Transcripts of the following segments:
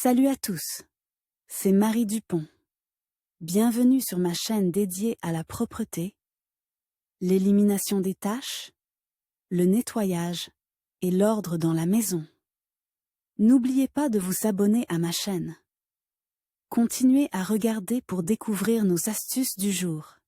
Salut à tous, c'est Marie Dupont. Bienvenue sur ma chaîne dédiée à la propreté, l'élimination des taches, le nettoyage et l'ordre dans la maison. N'oubliez pas de vous abonner à ma chaîne. Continuez à regarder pour découvrir nos astuces du jour.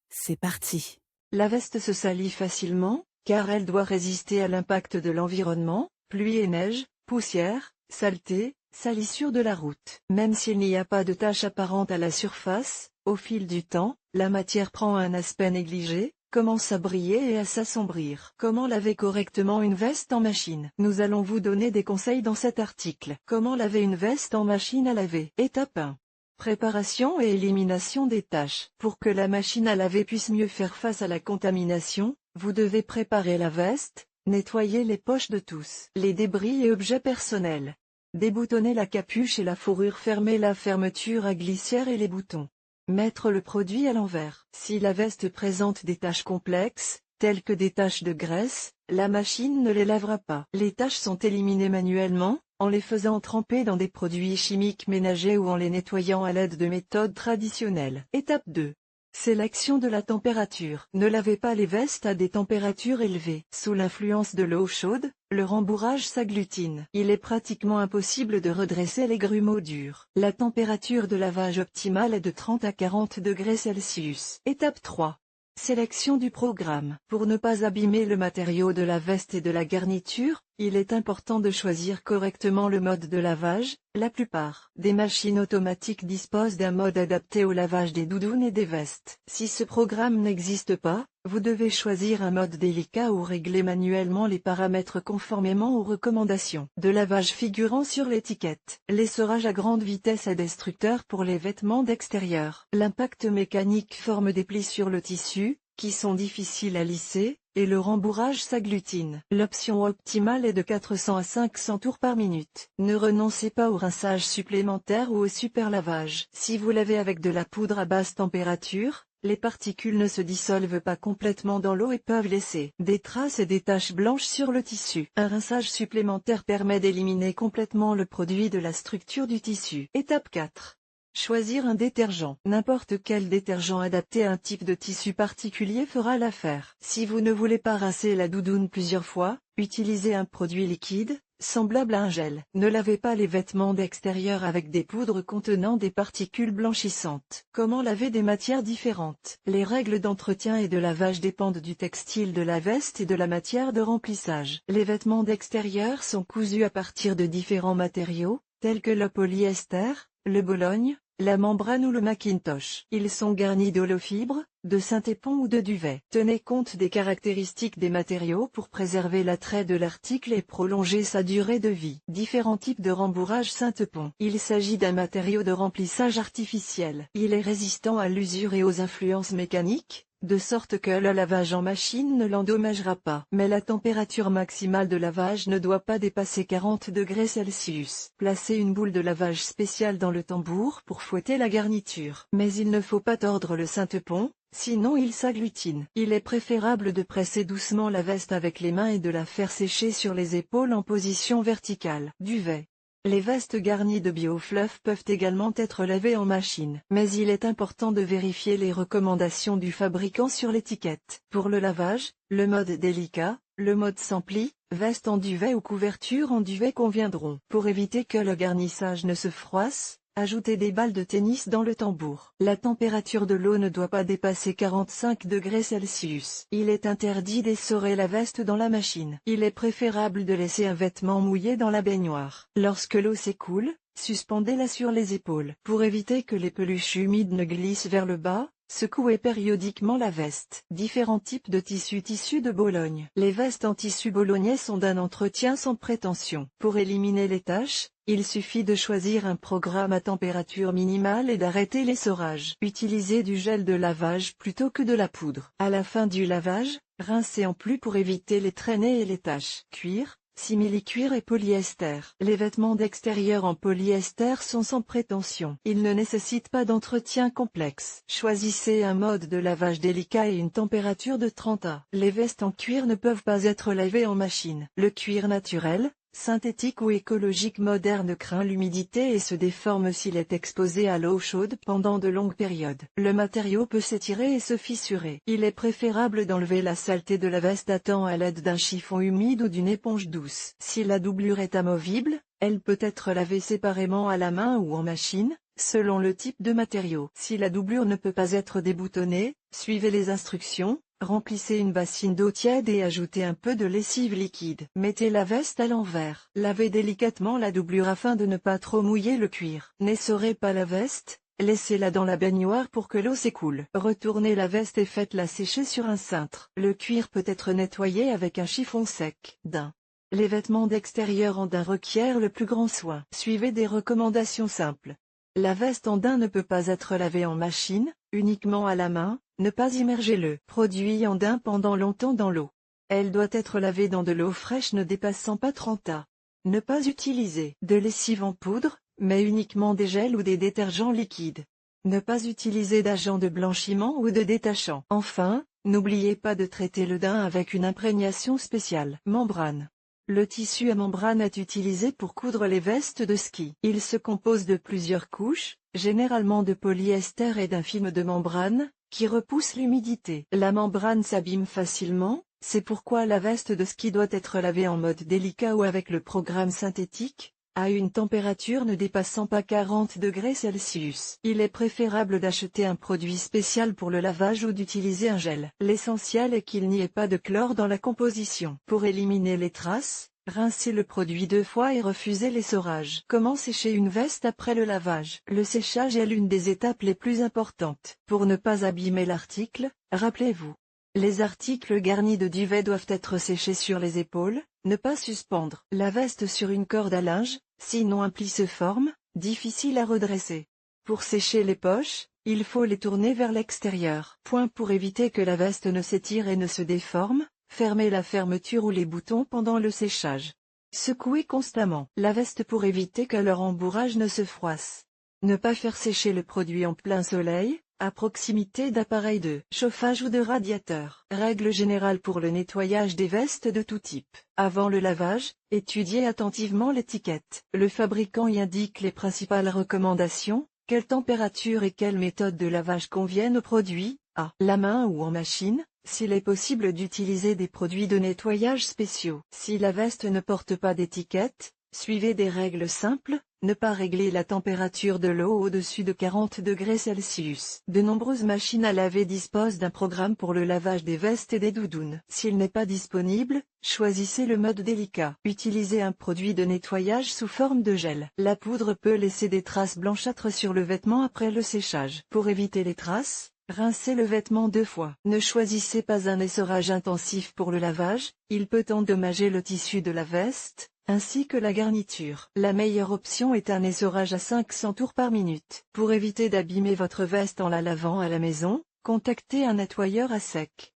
C'est parti. La veste se salit facilement, car elle doit résister à l'impact de l'environnement, pluie et neige, poussière, saleté, salissure de la route. Même s'il n'y a pas de taches apparentes à la surface, au fil du temps, la matière prend un aspect négligé, commence à briller et à s'assombrir. Comment laver correctement une veste en machine? Nous allons vous donner des conseils dans cet article. Comment laver une veste en machine à laver? Étape 1. Préparation et élimination des taches. Pour que la machine à laver puisse mieux faire face à la contamination, vous devez préparer la veste, nettoyer les poches de tous les débris et objets personnels. Déboutonner la capuche et la fourrure, fermer la fermeture à glissière et les boutons. Mettre le produit à l'envers. Si la veste présente des taches complexes, telles que des taches de graisse, la machine ne les lavera pas. Les taches sont éliminées manuellement, en les faisant tremper dans des produits chimiques ménagers ou en les nettoyant à l'aide de méthodes traditionnelles. Étape 2. Sélection de la température. Ne lavez pas les vestes à des températures élevées. Sous l'influence de l'eau chaude, le rembourrage s'agglutine. Il est pratiquement impossible de redresser les grumeaux durs. La température de lavage optimale est de 30 à 40 degrés Celsius. Étape 3. Sélection du programme. Pour ne pas abîmer le matériau de la veste et de la garniture, il est important de choisir correctement le mode de lavage. La plupart des machines automatiques disposent d'un mode adapté au lavage des doudounes et des vestes. Si ce programme n'existe pas, vous devez choisir un mode délicat ou régler manuellement les paramètres conformément aux recommandations de lavage figurant sur l'étiquette. L'essorage à grande vitesse est destructeur pour les vêtements d'extérieur. L'impact mécanique forme des plis sur le tissu, qui sont difficiles à lisser, et le rembourrage s'agglutine. L'option optimale est de 400 à 500 tours par minute. Ne renoncez pas au rinçage supplémentaire ou au super lavage. Si vous lavez avec de la poudre à basse température, les particules ne se dissolvent pas complètement dans l'eau et peuvent laisser des traces et des taches blanches sur le tissu. Un rinçage supplémentaire permet d'éliminer complètement le produit de la structure du tissu. Étape 4. Choisir un détergent. N'importe quel détergent adapté à un type de tissu particulier fera l'affaire. Si vous ne voulez pas rincer la doudoune plusieurs fois, utilisez un produit liquide, semblable à un gel. Ne lavez pas les vêtements d'extérieur avec des poudres contenant des particules blanchissantes. Comment laver des matières différentes? Les règles d'entretien et de lavage dépendent du textile de la veste et de la matière de remplissage. Les vêtements d'extérieur sont cousus à partir de différents matériaux, tels que le polyester, le bologne, la membrane ou le macintosh. Ils sont garnis d'holofibre, de synthépon ou de duvet. Tenez compte des caractéristiques des matériaux pour préserver l'attrait de l'article et prolonger sa durée de vie. Différents types de rembourrage synthépon. Il s'agit d'un matériau de remplissage artificiel. Il est résistant à l'usure et aux influences mécaniques, de sorte que le lavage en machine ne l'endommagera pas. Mais la température maximale de lavage ne doit pas dépasser 40 degrés Celsius. Placez une boule de lavage spéciale dans le tambour pour fouetter la garniture. Mais il ne faut pas tordre le synthépon, sinon il s'agglutine. Il est préférable de presser doucement la veste avec les mains et de la faire sécher sur les épaules en position verticale. Duvet. Les vestes garnies de biofluff peuvent également être lavées en machine. Mais il est important de vérifier les recommandations du fabricant sur l'étiquette. Pour le lavage, le mode délicat, le mode sans pli, veste en duvet ou couverture en duvet conviendront. Pour éviter que le garnissage ne se froisse, ajoutez des balles de tennis dans le tambour. La température de l'eau ne doit pas dépasser 45 degrés Celsius. Il est interdit d'essorer la veste dans la machine. Il est préférable de laisser un vêtement mouillé dans la baignoire. Lorsque l'eau s'écoule, suspendez-la sur les épaules. Pour éviter que les peluches humides ne glissent vers le bas, secouez périodiquement la veste. Différents types de tissus. Tissu de Bologne. Les vestes en tissu bolognais sont d'un entretien sans prétention. Pour éliminer les taches, il suffit de choisir un programme à température minimale et d'arrêter l'essorage. Utilisez du gel de lavage plutôt que de la poudre. À la fin du lavage, rincez en plus pour éviter les traînées et les taches. Cuir, simili-cuir et polyester. Les vêtements d'extérieur en polyester sont sans prétention. Ils ne nécessitent pas d'entretien complexe. Choisissez un mode de lavage délicat et une température de 30 à. Les vestes en cuir ne peuvent pas être lavées en machine. Le cuir naturel, synthétique ou écologique moderne craint l'humidité et se déforme s'il est exposé à l'eau chaude pendant de longues périodes. Le matériau peut s'étirer et se fissurer. Il est préférable d'enlever la saleté de la veste à temps à l'aide d'un chiffon humide ou d'une éponge douce. Si la doublure est amovible, elle peut être lavée séparément à la main ou en machine, selon le type de matériau. Si la doublure ne peut pas être déboutonnée, suivez les instructions. Remplissez une bassine d'eau tiède et ajoutez un peu de lessive liquide. Mettez la veste à l'envers. Lavez délicatement la doublure afin de ne pas trop mouiller le cuir. N'essorez pas la veste, laissez-la dans la baignoire pour que l'eau s'écoule. Retournez la veste et faites-la sécher sur un cintre. Le cuir peut être nettoyé avec un chiffon sec. Daim. Les vêtements d'extérieur en daim requièrent le plus grand soin. Suivez des recommandations simples. La veste en daim ne peut pas être lavée en machine, uniquement à la main. Ne pas immerger le produit en daim pendant longtemps dans l'eau. Elle doit être lavée dans de l'eau fraîche ne dépassant pas 30 A. Ne pas utiliser de lessive en poudre, mais uniquement des gels ou des détergents liquides. Ne pas utiliser d'agent de blanchiment ou de détachant. Enfin, n'oubliez pas de traiter le daim avec une imprégnation spéciale. Membrane. Le tissu à membrane est utilisé pour coudre les vestes de ski. Il se compose de plusieurs couches, généralement de polyester et d'un film de membrane, qui repousse l'humidité. La membrane s'abîme facilement, c'est pourquoi la veste de ski doit être lavée en mode délicat ou avec le programme synthétique, à une température ne dépassant pas 40 degrés Celsius. Il est préférable d'acheter un produit spécial pour le lavage ou d'utiliser un gel. L'essentiel est qu'il n'y ait pas de chlore dans la composition. Pour éliminer les traces, rincez le produit 2 fois et refusez l'essorage. Comment sécher une veste après le lavage? Le séchage est l'une des étapes les plus importantes. Pour ne pas abîmer l'article, rappelez-vous. Les articles garnis de duvet doivent être séchés sur les épaules, ne pas suspendre la veste sur une corde à linge, sinon un pli se forme, difficile à redresser. Pour sécher les poches, il faut les tourner vers l'extérieur. Pour éviter que la veste ne s'étire et ne se déforme, fermez la fermeture ou les boutons pendant le séchage. Secouez constamment la veste pour éviter que leur embourrage ne se froisse. Ne pas faire sécher le produit en plein soleil, à proximité d'appareils de chauffage ou de radiateurs. Règle générale pour le nettoyage des vestes de tout type. Avant le lavage, étudiez attentivement l'étiquette. Le fabricant y indique les principales recommandations, quelle température et quelle méthode de lavage conviennent au produit, à la main ou en machine. S'il est possible d'utiliser des produits de nettoyage spéciaux. Si la veste ne porte pas d'étiquette, suivez des règles simples. Ne pas régler la température de l'eau au-dessus de 40 degrés Celsius. De nombreuses machines à laver disposent d'un programme pour le lavage des vestes et des doudounes. S'il n'est pas disponible, choisissez le mode délicat. Utilisez un produit de nettoyage sous forme de gel. La poudre peut laisser des traces blanchâtres sur le vêtement après le séchage. Pour éviter les traces, rincez le vêtement 2 fois. Ne choisissez pas un essorage intensif pour le lavage, il peut endommager le tissu de la veste, ainsi que la garniture. La meilleure option est un essorage à 500 tours par minute. Pour éviter d'abîmer votre veste en la lavant à la maison, contactez un nettoyeur à sec.